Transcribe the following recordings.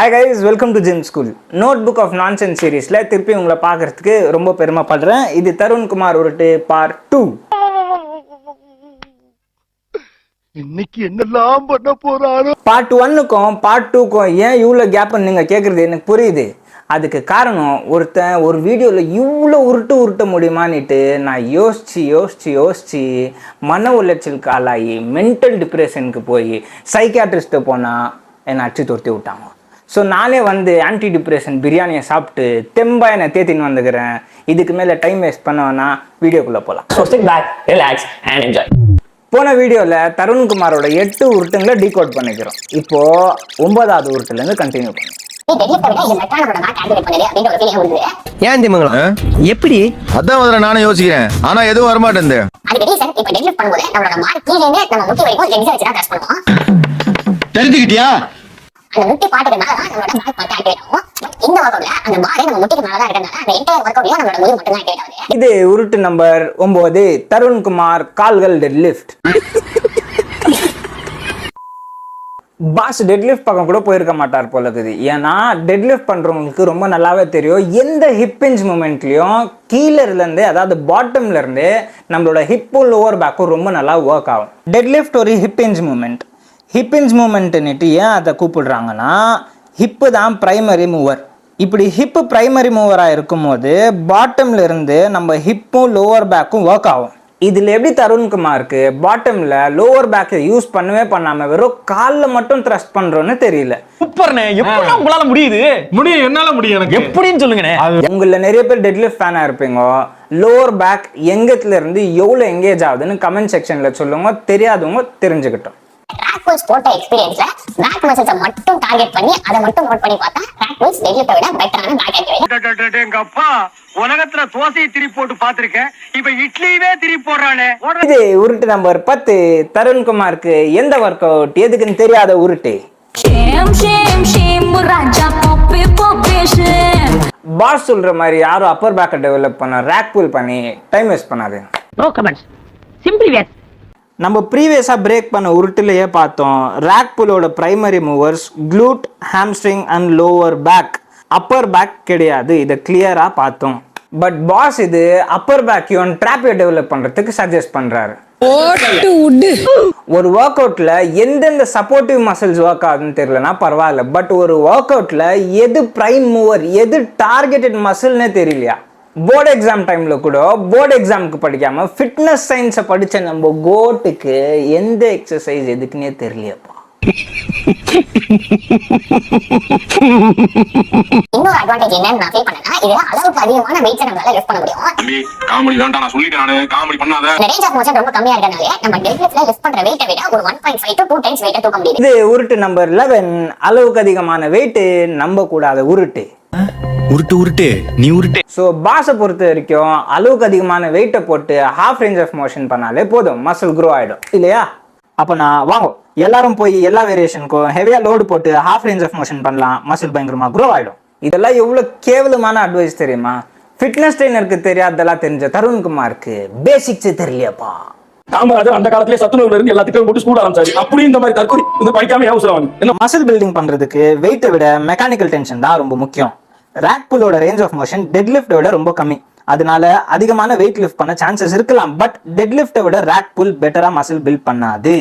Hi guys, welcome to Gym School. Notebook of Nonsense சீரிஸ்ல திருப்பி உங்களை பார்க்கறதுக்கு ரொம்ப பெருமைப்படுறேன். இது தருண் குமார் உருட்டு பார்ட் 2. இன்னைக்கு என்னெல்லாம் பண்ண போறாரோ. பார்ட் 1க்கும் பார்ட் 2க்கும் ஏன் இவ்வளோ கேப்னு நீங்கள் கேட்குறது எனக்கு புரியுது. அதுக்கு காரணம் ஒருத்தன் ஒரு வீடியோவில் இவ்வளோ உருட்ட முடியுமான்னுட்டு நான் யோசிச்சு மன உளைச்சலுக்கு ஆளாகி மென்டல் டிப்ரெஷனுக்கு போய் சைக்கியாட்ரிஸ்ட்டை போனால் என்னை அடிச்சு துரத்தி விட்டாங்க. ஸோ நானே ஆன்டி டிப்ரெஷன் பிரியாணியை சாப்பிட்டு தெம்பா என்னை தேத்தின்னு வந்துக்கிறேன். இதுக்கு மேலே டைம் வேஸ்ட் பண்ண வேணா வீடியோக்குள்ளே போகலாம். So sit back, relax and enjoy. போன வீடியோவில் தருண்குமாரோட 8 உருட்டுங்களை டீகோட் பண்ணிக்கிறோம். இப்போது 9வது உருட்டுலேருந்து கண்டினியூ பண்ணுவோம். ஏன் திமங்கலம் எப்படி அதான் முதல்ல நானும் யோசிக்கிறேன், ஆனா எதுவும் வரமாட்டேன். தெரிஞ்சுக்கிட்டியா? இது உருட்டு நம்பர் 9, தருண்குமார் கால்கள் dead lift. Pause dead lift பக்கம் கூட போயிருக்க மாட்டார் போல இருக்குது. ஏன்னா டெட் லிஃப்ட் பண்றவங்களுக்கு ரொம்ப நல்லாவே தெரியும், எந்த ஹிப்பிஞ்ச் மூமெண்ட்லயும் கீழர்லேருந்து அதாவது பாட்டம்ல இருந்து நம்மளோட ஹிப்பும் லோவர் பேக்கும் ரொம்ப நல்லா ஒர்க் ஆகும். டெட் லிஃப்ட் ஒரு ஹிப்பிஞ்ச் மூமெண்ட். ஹிப்பிஞ்ச் மூமெண்ட்டுன்னுட்டு ஏன் அதை கூப்பிடுறாங்கன்னா, ஹிப்பு தான் ப்ரைமரி மூவர். இப்படி ஹிப்பு ப்ரைமரி மூவராக இருக்கும்போது பாட்டம்ல இருந்து நம்ம ஹிப்பும் லோவர் பேக்கும் ஒர்க் ஆகும். இதில் எப்படி தருண்குமாருக்கு பாட்டம்ல லோவர் பேக்கை யூஸ் பண்ணவே பண்ணாம வெறும் காலில் மட்டும் த்ரஸ்ட் பண்றோன்னு தெரியல. சூப்பர்ண்ணே, எப்படி உங்களால முடியுது? முடியும், என்னால முடியும். எனக்கு எப்படின்னு சொல்லுங்கண்ணே. உங்கள நிறைய பேர் டெட் லிஃப்ட் ஃபேனா இருப்பீங்க. லோவர் பேக் எங்கத்துல இருந்து எவ்வளவு எங்கேஜ் ஆகுதுன்னு கமெண்ட் செக்ஷன்ல சொல்லுங்க, தெரியாதவங்க தெரிஞ்சுக்கிட்டோம். ட்ராக் புல்ஸ் போட்ட எக்ஸ்பீரியன்ஸ்ல பேக் மசில்ஸை மட்டும் டார்கெட் பண்ணி அதை மட்டும் நோட் பண்ணி பார்த்தா ட்ராக் புல்ஸ் டெட்லிஃப்ட்டை விட பெட்டரான பேக் ஆக்டிவிட்டி. எங்க அப்பா உலகத்துல தோசையை திருப்பி போட்டு பாத்திருக்கேன், இப்ப இட்லியவே திருப்பி போடுறானே. இது உருட்டு நம்பர் 10, தருண்குமாருக்கு எந்த ஒர்க் அவுட் எதுக்குன்னு தெரியாத உருட்டு. பாஸ் சொல்ற மாதிரி யாரும் அப்பர் பேக்கை டெவலப் பண்ண ரேக் புல் பண்ணி டைம் வேஸ்ட் பண்ணாது. No comments, simply where. நம்ம ப்ரீவியஸாக பிரேக் பண்ண உருட்டுலையே பார்த்தோம், ரேக் புல்லோட primary movers glute, hamstring and lower back. Upper back கிடையாது, இதை கிளியராக பார்த்தோம். பட் பாஸ் இது அப்பர் பேக்கையும் ட்ராப்பையும் டெவலப் பண்ணுறதுக்கு சஜஸ்ட் பண்ணுறாரு. ஒரு ஒர்க் அவுட்ல எந்தெந்த சப்போர்ட்டிவ் மசில்ஸ் ஒர்க் ஆகுதுன்னு தெரியலனா பரவாயில்ல, பட் ஒரு ஒர்க் அவுட்ல எது பிரைம் மூவர் எது டார்கெட்டட் மசில்னே தெரியலையா? போர்டு எக்ஸாம் டைம்ல கூட போர்டு எக்ஸாமுக்கு படிக்காம ஃபிட்னஸ் சயின்ஸை படிச்ச நம்ம கோட்டுக்கு எந்த எக்ஸசைஸ் எதுக்குன்னே தெரியலையப்பா. இன்னொரு அட்வான்டேஜ் என்னன்னு நான் ஃபீல் பண்ணேன்னா, இது அளவுக்கு அதிகமான வெயிட்ஸ் நம்மளால லிஃப்ட் பண்ண முடியும். காமெடி தான்டா, நான் சொல்லிட்டேன், காமெடி பண்ணாத. இந்த ரேஞ்ச் ஆஃப் மோஷன் ரொம்ப கம்மியா இருக்கனால நம்ம டெட்லிஃப்ட்ல லிஃப்ட் பண்ற வெயிட்டை விட ஒரு 1.5 to 2 டைம்ஸ் வெயிட்ட தூக்க முடியுது. இது உருட்டு நம்பர் 11, அளவுக்கு அதிகமான வெயிட் நம்ப கூடாத உருட்டு. உருட்டு நீ உருட்டு. ஸோ பாஸை பொறுத்த வரைக்கும் அளவுக்கு அதிகமான வெயிட்டை போட்டு ஹாஃப் ரேஞ்ச் ஆஃப் மோஷன் பண்ணாலே போதும், மசில் க்ரோ ஆகிடும் இல்லையா? அப்போ நான் வாங்க எல்லாரும் போய் எல்லா வேரியேஷனுக்கும் ஹெவியா லோடு போட்டு ஹாஃப் ரேஞ்ச் ஆஃப் மோஷன் பண்ணலாம், மசில் பயங்கரமா க்ரோ ஆகிடும். இதெல்லாம் எவ்வளோ கேவலமான அட்வைஸ் தெரியுமா? ஃபிட்னஸ் ட்ரெயினருக்கு தெரியாததெல்லாம் தெரிஞ்ச தருண்குமாருக்கு பேசிக்ஸே தெரியலையாப்பா. காமராஜர் அந்த காலத்திலே சத்துணவுல இருந்து எல்லா திட்டம் போட்டு ஸ்கூல் ஆரம்பிச்சாரு. அப்படி இந்த மாதிரி தற்கொலை இது படிக்காம அவசரம். மசில் பில்டிங் பண்றதுக்கு வெயிட்டை விட மெக்கானிக்கல் டென்ஷன் தான் ரொம்ப முக்கியம். ரேக் புல்லோட ரேஞ்ச் ஆஃப் மோஷன் டெட் லிஃப்ட்டை விட ரொம்ப கம்மி, அதனால அதிகமான வெயிட் லிஃப்ட் பண்ண சான்சஸ் இருக்கலாம். பட் டெட் லிஃப்ட்டை விட ரேக் புல் பெட்டரா மசில் பில்ட் பண்ணாது.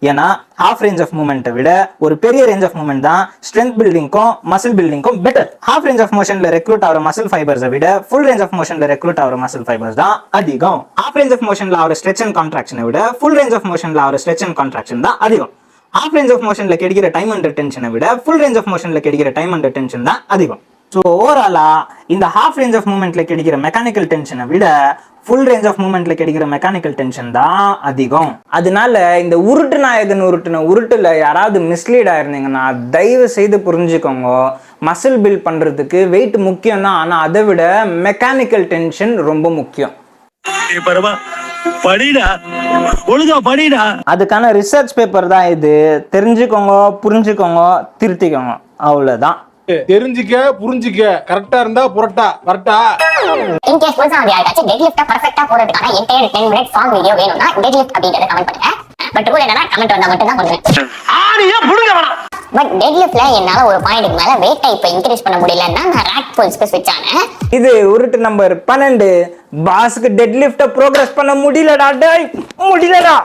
ஏன்னா ஹாஃப் ரேஞ்ச் ஆஃப் மூவ்மெண்ட்டை விட ஒரு பெரிய ரேஞ்ச் ஆஃப் மூவ்மெண்ட் தான் ஸ்ட்ரென்த் பில்டிங்க்கும் மசில் பில்டிங்க்கும் பெட்டர். ஹாஃப் ரேஞ்ச் ஆஃப் மோஷன்ல ரெக்ரூட் ஆகிற மசில் ஃபைபர்ஸை விட ஃபுல் ரேஞ்ச் ஆஃப் மோஷன்ல ரெக்ரூட் ஆகிற மசில் ஃபைபர்ஸ் தான் அதிகம். ஹாஃப் ரேஞ்ச் ஆஃப் மோஷன்ல ஆகிற ஸ்ட்ரெச் அண்ட் கான்ட்ராக்ஷனை விட ஃபுல் ரேஞ்ச் ஆஃப் மோஷன்ல ஆகிற ஸ்ட்ரெச் அண்ட் கான்ட்ராக்ஷன் தான் அதிகம். ஹாஃப் ரேஞ்ச் ஆஃப் மோஷன்ல கிடைக்கிற டைம் அண்டர் டென்ஷனை விட ஃபுல் ரேஞ்ச் ஆஃப் மோஷன்ல கிடைக்கிற டைம் அண்டர் டென்ஷன் தான் அதிகம். ஸோ ஓவராலா இந்த ஹாஃப் ரேஞ்ச் ஆஃப் மூவ்மெண்ட்ல கிடைக்கிற மெக்கானிக்கல் டென்ஷனை விட ஃபுல் ரேஞ்ச் ஆஃப் மூவ்மெண்ட்ல கிடைக்கிற மெக்கானிக்கல் டென்ஷன் தான் அதிகம். அதனால இந்த உருட்டு நாயகன் உருட்டுல யாராவது மிஸ்லீட் ஆயிருந்தீங்கன்னா தயவு செய்து புரிஞ்சுக்கோங்க, மசில் பில்ட் பண்றதுக்கு வெயிட் முக்கியம் தான், ஆனா அதை விட மெக்கானிக்கல் டென்ஷன் ரொம்ப முக்கியம். அதுக்கான ரிசர்ச் பேப்பர் தான் இது. தெரிஞ்சுக்கோங்க, புரிஞ்சுக்கோங்க, திருத்திக்கோங்க, அவ்வளவுதான். தெரிஞ்சிக்க புரிஞ்சிக்க, கரெக்டா இருந்தா புரட்டா வரட்டா. இன் கேஸ் புதுசா வந்து யாராச்சும் டெட்லிஃப்ட்டை பர்ஃபெக்ட்டா போறதுக்கான என்டையர் 10 மினிட் ஃபார்ம் வீடியோ வேணும்னா டெட்லிஃப்ட் அப்படிங்கறத கமெண்ட் பண்ணுங்க. பட் ரூல் என்னன்னா கமெண்ட் வந்தா மட்டும் தான் பண்ணுவேன். ஆடியே புடுங்க வேணாம். பட் டெட் லிஃப்ட்ல என்னால ஒரு பாயிண்ட்க்கு மேல வெயிட்டை இப்ப இன்க்ரீஸ் பண்ண முடியலன்னா நான் ரேக் புல்ஸ்க்கு ஸ்விட்ச் ஆனேன். இது உருட்டு நம்பர் 12. பாஸ்க்கு டெட் லிஃப்ட ப்ரோக்ரஸ் பண்ண முடியலடா. டேய் முடியலடா.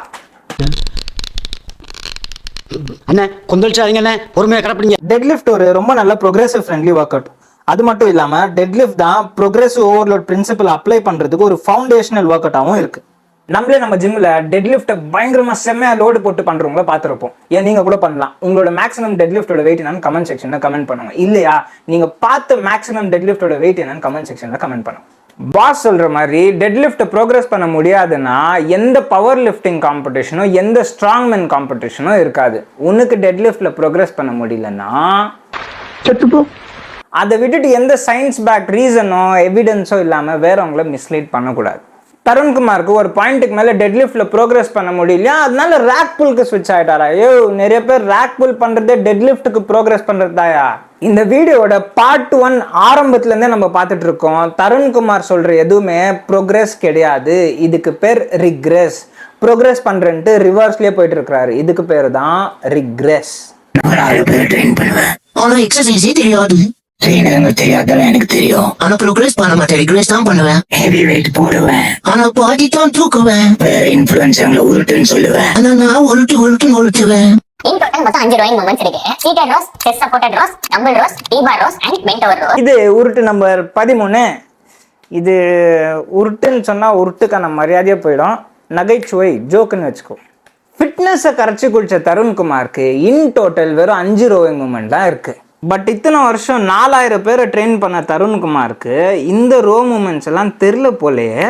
அண்ணே கொந்தளிச்சாதீங்க அண்ணே, பொறுமையா கிடப்பீங்க. டெட் லிஃப்ட் ஒரு ரொம்ப நல்ல ப்ரோக்ரசிவ் ஃப்ரெண்ட்லி ஒர்க் அவுட். அது மட்டும் இல்லாம டெட் லிஃப்ட் தான் ப்ரோக்ரசிவ் ஓவர்லோட் பிரின்சிபல் அப்ளை பண்றதுக்கு ஒரு ஃபவுண்டேஷனல் ஒர்க் அவுட்டாகவும் இருக்கு. நம்மளே நம்ம ஜிம்ல டெட் லிஃப்ட்டை பயங்கரமா செம்மையா லோடு போட்டு பண்றவங்கள பார்த்துருப்போம். ஏன் நீங்க கூட பண்ணலாம். உங்களோட மேக்ஸிமம் டெட் லிஃப்ட்டோட வெயிட் என்னன்னு கமெண்ட் செக்ஷன்ல கமெண்ட் பண்ணுங்க. இல்லையா நீங்க பார்த்த மேக்ஸிமம் டெட் லிஃப்ட்டோட வெயிட் என்னன்னு கமெண்ட் செக்ஷன்ல கமெண்ட் பண்ணுங்க. பாஸ் சொல்ற மாதிரி டெட் லிஃப்ட் ப்ரோக்ரஸ் பண்ண முடியாதுன்னா எந்த பவர் லிஃப்டிங் காம்படிஷனோ எந்த ஸ்ட்ராங் மேன் காம்படிஷனோ இருக்காது. உனக்கு டெட் லிஃப்ட்ல ப்ரோக்ரஸ் பண்ண முடியலன்னா அதை விட்டுட்டு எந்த சயின்ஸ் பேக் ரீசனோ எவிடன்ஸோ இல்லாம வேறவங்களை மிஸ்லீட் பண்ணக்கூடாது. தருண்குமாருக்கு ஒரு பாயிண்ட்டுக்கு மேல டெட் லிஃப்ட்ல ப்ரோக்ரஸ் பண்ண முடியலையா, அதனால ரேக் புல்க்கு ஸ்விட்ச் ஆயிட்டாரா? ஐயோ நிறைய பேர் ரேக் புல் பண்றதே டெட் லிஃப்ட்டுக்கு ப்ரோக்ரஸ் பண்றதாயா? இந்த வீடியோட பார்ட் 1 ஆரம்பத்துல இருந்தே நம்ம பார்த்துட்டு இருக்கோம். தருண்குமார் சொல்ற எதுவுமே ப்ரோக்ரஸ் கிடையாது. இதுக்கு பேர் ரிக்ரெஸ். ப்ரோக்ரஸ் பண்றேன்ட்டு ரிவர்ஸ்லயே போயிட்டு இருக்காரு. இதுக்கு பேர் தான் ரிக்ரெஸ். ட்ரெயின் பண்ணுவேன், ஆனா எக்ஸசைஸே தெரியாது. தெரியாதல எனக்கு தெரியும், ஆனா ப்ரோக்ரஸ் பண்ண மாட்டேன். ரிக்ரெஸ் தான் பண்ணுவேன். ஹெவி வெயிட் போடுவேன், ஆனா பாடி தான் தூக்குவேன். வேற இன்ஃப்ளூயன்சர்ல உருட்டுன்னு சொல்லுவேன், ஆனா நான் உருட்டுவேன். In total மொத்தம் 5 ரோயிங் மூவ்மெண்ட்ஸ் இருக்கு. Seated rows, chest supported rows, dumbbell rows, T-bar rows and bent over rows. இது உருட்டு நம்பர் 13. இது உருட்டுன்னு சொன்னா உருட்டுக்கான மரியாதையே போயிடும். நகைச்சுவை ஜோக்குன்னு வச்சுக்கோ. ஃபிட்னஸை கரைச்சி குடிச்ச தருண்குமாருக்கு இன் டோட்டல் வெறும் 5 ரோயிங் மூவ்மெண்ட் தான் இருக்கு. பட் இத்தனை வருஷம் 4000 பேரை ட்ரெயின் பண்ண தருண்குமாருக்கு இந்த ரோ மூமெண்ட்ஸ் எல்லாம் தெரியல போலயே.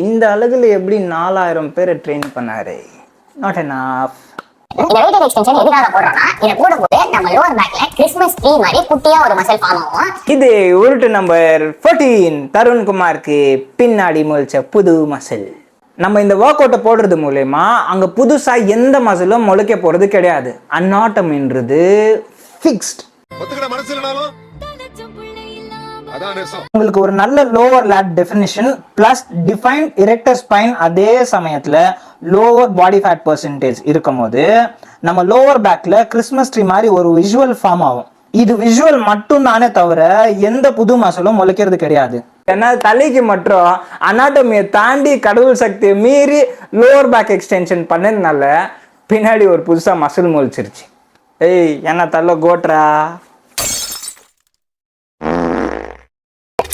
இந்த அழகுல எப்படி 4000 பேரை ட்ரெயின் பண்ணாரு? Not enough. இந்த வெயிட் எக்ஸ்டென்ஷன் எதுக்காக போடுறோம்னா இத போடும்போது நம்ம லோவர் பேக்ல கிறிஸ்மஸ் ட்ரீ மாதிரி குட்டியா ஒரு மசில் ஃபார்ம் ஆகும். இது உருட்டு நம்பர் 14. தருண்குமாருக்கு பின்னாடி முளைச்ச புது மசில். நம்ம இந்த ஒர்க் அவுட்டை போடுறது மூலமா அங்க புதுசா எந்த மசிலும் முளைக்க போறது கிடையாது. அனாட்டமின்றது ஃபிக்ஸ்ட். உங்களுக்கு ஒரு நல்ல lower lat definition plus defined erector spine, அதே சமயத்துல லோவர் பாடி ஃபேட் பெர்சன்டேஜ் இருக்கும் போது நம்ம லோவர் பேக்ல கிறிஸ்மஸ் ட்ரீ மாதிரி ஒரு விஷுவல் ஃபார்ம் ஆகும். இது விஷுவல் மட்டும் தானே தவிர எந்த புது மசிலும் முளைக்கிறது கிடையாது. ஏன்னா தலைக்கு மட்டும் அனாட்டமியை தாண்டி கடவுள் சக்தியை மீறி லோவர் பேக் எக்ஸ்டென்ஷன் பண்ணதுனால பின்னாடி ஒரு புதுசா மசில் முளைச்சிருச்சு. ஏய் என்ன தள்ள கோட்ரா.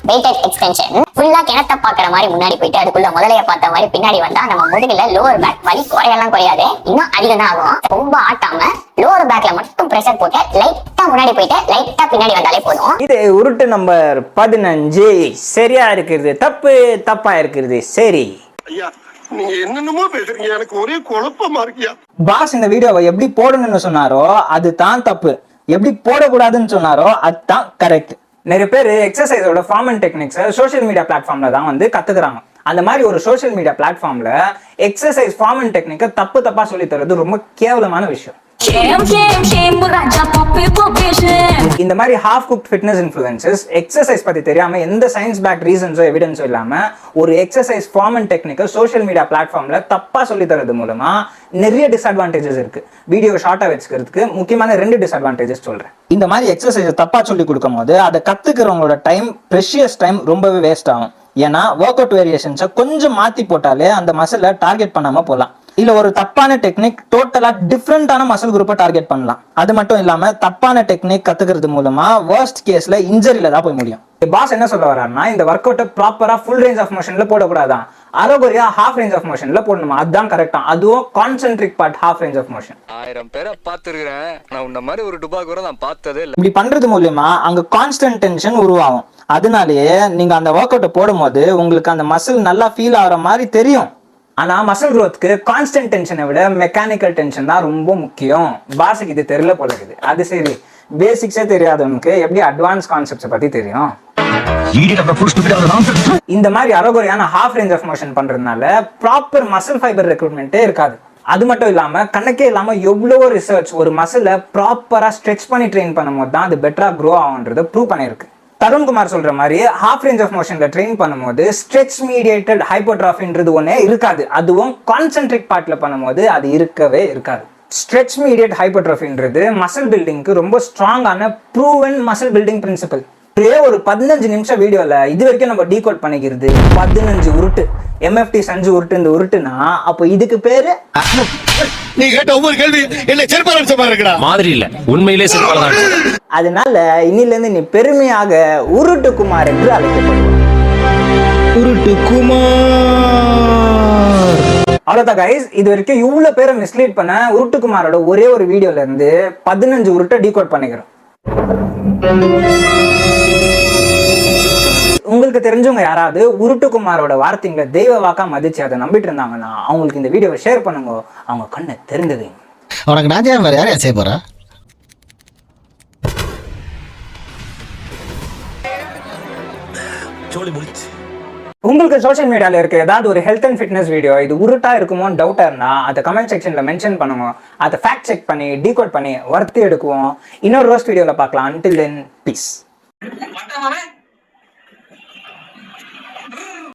வெயிட்டட் எக்ஸ்டென்ஷன் ஃபுல்லா கிணத்த பாக்குற மாதிரி முன்னாடி போயிட்டு அதுக்குள்ள முதலைய பார்த்த மாதிரி பின்னாடி வந்தா நம்ம முதுகுல லோவர் பேக் வலி குறையெல்லாம் குறையாது, இன்னும் அதிகம் தான் ஆகும். ரொம்ப ஆட்டாம லோவர் பேக்ல மட்டும் பிரஷர் போட்டு லைட்டா முன்னாடி போயிட்டு லைட்டா பின்னாடி வந்தாலே போதும். இது உருட்டு நம்பர் 15. சரியா இருக்கிறது தப்பு, தப்பா இருக்கிறது சரி. ஐயா நீங்க என்னென்னமோ பேசுறீங்க, எனக்கு ஒரே குழப்பமா இருக்கியா. பாஸ் இந்த வீடியோவை எப்படி போடணும்னு சொன்னாரோ அது தான் தப்பு, எப்படி போடக்கூடாதுன்னு சொன்னாரோ அதுதான் கரெக்ட். நிறைய பேர் எக்ஸசைஸோட ஃபார்ம் அண்ட் டெக்னிக்ஸை சோஷியல் மீடியா பிளாட்ஃபார்ம்ல தான் வந்து கத்துக்கிறாங்க. அந்த மாதிரி ஒரு சோஷியல் மீடியா பிளாட்ஃபார்ம்ல எக்ஸசைஸ் ஃபார்ம் அண்ட் டெக்னிக்கை தப்பா சொல்லி தரது ரொம்ப கேவலமான விஷயம். இந்த மாதிரி half cooked fitness influences exercise பத்தி தெரியாம எந்த சயின்ஸ் பேக் ரீசன்ஸோ எவிடன்ஸோ இல்லாம ஒரு எக்ஸசைஸ் ஃபார்ம் அண்ட் டெக்னிக்கை சோஷியல் மீடியா பிளாட்ஃபார்ம்ல தப்பா சொல்லி தரது மூலமா நிறைய டிஸ்அட்வான்டேஜஸ் இருக்கு. வீடியோ ஷார்ட்டா வச்சுக்கிறதுக்கு முக்கியமான 2 டிஸ்அட்வான்டேஜஸ் சொல்றேன். இந்த மாதிரி எக்ஸசைஸ் தப்பா சொல்லி கொடுக்கும் போது அதை கத்துக்கிறவங்களோட டைம், ப்ரெஷியஸ் டைம் ரொம்பவே வேஸ்ட் ஆகும். ஏன்னா ஒர்க் அவுட் வேரியேஷன்ஸை கொஞ்சம் மாத்தி போட்டாலே அந்த மசிலை டார்கெட் பண்ணாம போகலாம். இல்ல ஒரு தப்பான டெக்னிக் டோட்டலா டிஃப்ரெண்டான மசில் குரூப்பை டார்கெட் பண்ணலாம். அது மட்டும் இல்லாம தப்பான டெக்னிக் கத்துக்கிறது மூலமா வர்ஸ்ட் கேஸ்ல இன்ஜரியில தான் போய் முடியும். பாஸ் என்ன சொல்ல வர்றாருன்னா இந்த ஒர்க் அவுட்டை ப்ராப்பரா ஃபுல் ரேஞ்ச் ஆஃப் மோஷன்ல போடக்கூடாதான், அரோகரியா ஹாஃப் ரேஞ்ச் ஆஃப் மோஷன்ல போடணுமா. அதுதான் கரெக்டா. அதுவும் concentric part half range of motion. 1000 பேரை பார்த்திருக்கிறேன், நான் உன்ன மாதிரி ஒரு டுபா கூட நான் பார்த்ததே இல்லை. இப்படி பண்றது மூலமா அங்க கான்ஸ்டன்ட் டென்ஷன் உருவாகும். அதனாலேயே நீங்க அந்த ஒர்க் அவுட்டை போடும் போது உங்களுக்கு அந்த மசில் நல்லா ஃபீல் ஆகிற மாதிரி தெரியும். ஆனா மசில் growthக்கு கான்ஸ்டன்ட் டென்ஷனை விட மெக்கானிக்கல் டென்ஷன் தான் ரொம்ப முக்கியம். பாஸுக்கு இது தெரியல போல இருக்குது. அது சரி, பேசிக்ஸே தெரியாதவனுக்கு எப்படி அட்வான்ஸ் கான்செப்ட்ஸை பத்தி தெரியும்? இந்த மாதிரி அரோகரியான ஹாஃப் ரேஞ்ச் ஆஃப் மோஷன் பண்றதுனால ப்ராப்பர் மசில் ஃபைபர் ரெக்ரூட்மெண்ட்டே இருக்காது. அது மட்டும் இல்லாம கணக்கே இல்லாம எவ்வளவோ ரிசர்ச் ஒரு மசிலை ப்ராப்பரா ஸ்ட்ரெச் பண்ணி ட்ரெயின் பண்ணும்போது தான் அது பெட்டரா க்ரோ ஆகுன்றதை ப்ரூவ் பண்ணிருக்கு. தருண்குமார் சொல்ற மாதிரி ஹாஃப் ரேஞ்ச் ஆஃப் மோஷன்ல ட்ரெயின் பண்ணும்போது ஸ்ட்ரெச் மீடியேட்டட் ஹைப்போட்ராஃபின்றது ஒன்னே இருக்காது. அதுவும் கான்சென்ட்ரிக் பார்ட்ல பண்ணும்போது அது இருக்கவே இருக்காது. ஸ்ட்ரெச் மீடியட் ஹைப்பர்ட்ரோஃபின்றது மசில் பில்டிங்க்கு ரொம்ப ஸ்ட்ராங்கான ப்ரூவன் மசில் பில்டிங் பிரின்சிபல். ஒரே ஒரு 15 நிமிஷம் வீடியோல இது வரைக்கும் நம்ம டீகோட் பண்ணிக்கிறது 15 உருட்டு. MFT சஞ்சு உருட்டு இந்த உருட்டுனா அப்போ இதுக்கு பேரு நீ கேட்ட ஒவ்வொரு கேள்வி என்ன செருப்பாலடிச்ச மாதிரி இருக்கடா. மாதிரி இல்ல உண்மையிலே சிறப்பாக. அதனால இன்னிலிருந்து நீ பெருமையாக உருட்டு குமார் என்று அழைக்கப்படுவார். உருட்டு குமார். அவ்வளோதான் கைஸ், இது வரைக்கும் இவ்வளவு பேரை மிஸ்லீட் பண்ண உருட்டுக்குமாரோட ஒரே ஒரு வீடியோல இருந்து 15 உருட்டை டீகோட் பண்ணிக்கிறோம். உங்களுக்கு தெரிஞ்சவங்க யாராவது உருட்டுக்குமாரோட வார்த்தைங்களை தெய்வ வாக்கா மதிச்சு அதை நம்பிட்டு இருந்தாங்கன்னா அவங்களுக்கு இந்த வீடியோவை ஷேர் பண்ணுங்க. அவங்க கண்ணை தெரிந்தது. உனக்கு நான் வேற யாரையா செய்ய போறா? உங்களுக்கு சோஷியல் மீடியால இருக்க ஏதாவது ஒரு ஹெல்த் அண்ட் ஃபிட்னஸ் வீடியோ இது உருட்டா இருக்குமோன்னு டவுட்டா இருந்தா அதை கமெண்ட் செக்ஷன்ல மென்ஷன் பண்ணுங்க. அதை ஃபேக்ட் செக் பண்ணி டீகோட் பண்ணி வர்த்தி எடுக்குவோம். இன்னொரு ரோஸ்ட் வீடியோல பார்க்கலாம். Until then, peace.